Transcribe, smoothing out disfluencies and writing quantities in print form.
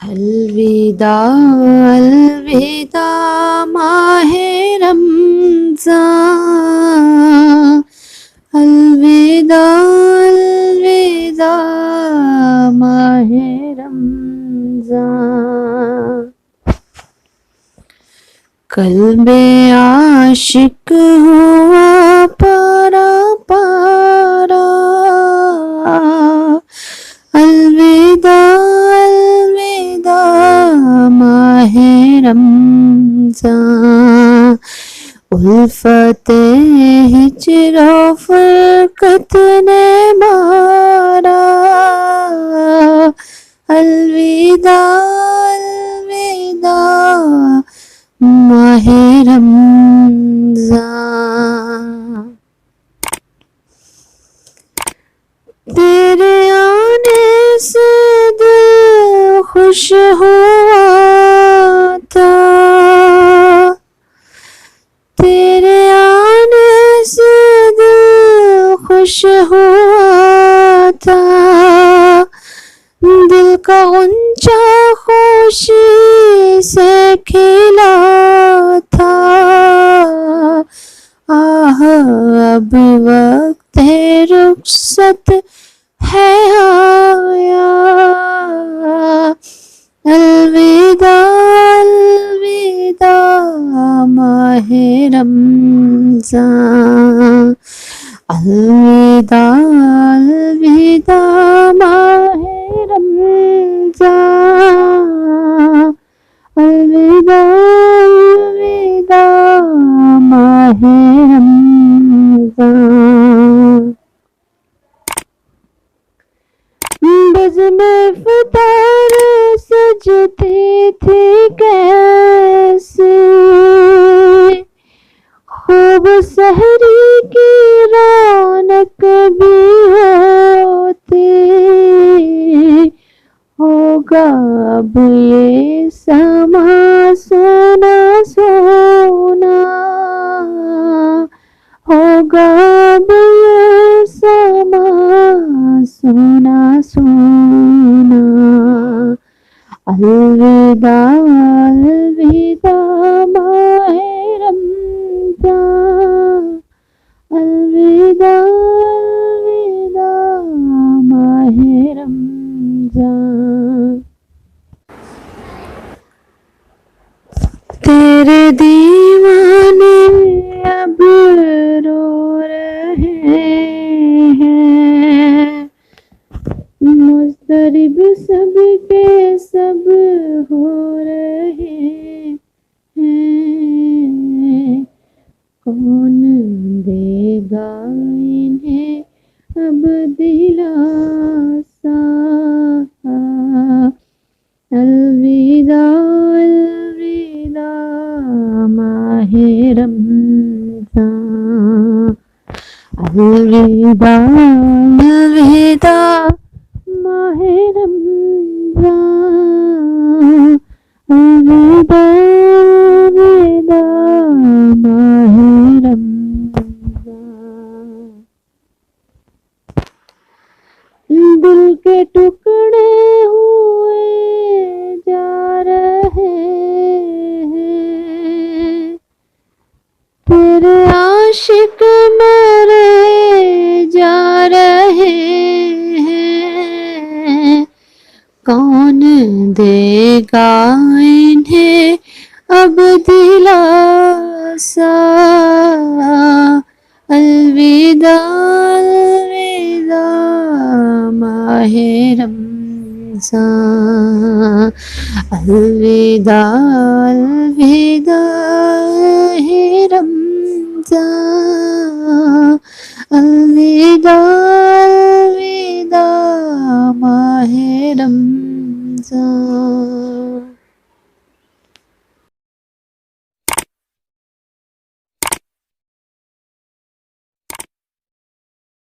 الوداع الوداع ماہ رمضان، الوداع الوداع ماہ رمضان، قلب عاشق ہوا پارا پارا، الوداع الوداع ماہ رمضان، الفت ہجر و فرقت نے مارا، الوداع الوداع ماہ رمضان، تیرے آنے سے دل خوش ہوا تھا، تیرے آنے سے دل خوش ہوا تھا، دل کا غنچہ خوشی سے کھلا تھا، آہ اب وقت رخصت ہے آیا، الوداع الوداع ماہ رمضان، الوداع الوداع ماہ رمضان، الوداع الوداع ماہ رمضان، بزم فطار سجتی تھی کیسے، خوب سحری کی رونق بھی ہوتی، ہوگا اب یہ سما سونا سونا، ہوگا اب یہ سما سونا سونا، الوداع الوداع ماہ رمضان، الوداع الوداع ماہ رمضان، تیرے دیوانے اب رو رہے ہیں، مضطرب سب کے سب ہو رہے ہیں، کون دے گا انہیں اب دلاسا، الوداع الوداع ماہ رمضان، الوداع الوداع ماہ رمضان، الوداع الوداع ماہ رمضان، دل کے ٹکڑے ہوئے جا رہے ہیں، تیرے عاشق مرے جا رہے ہیں، کون دے گا انہیں اب دلاسا، الوداع الوداع ماہ رمضان، الوداع الوداع رمضان، الوداع الوداع ماہ رمضان۔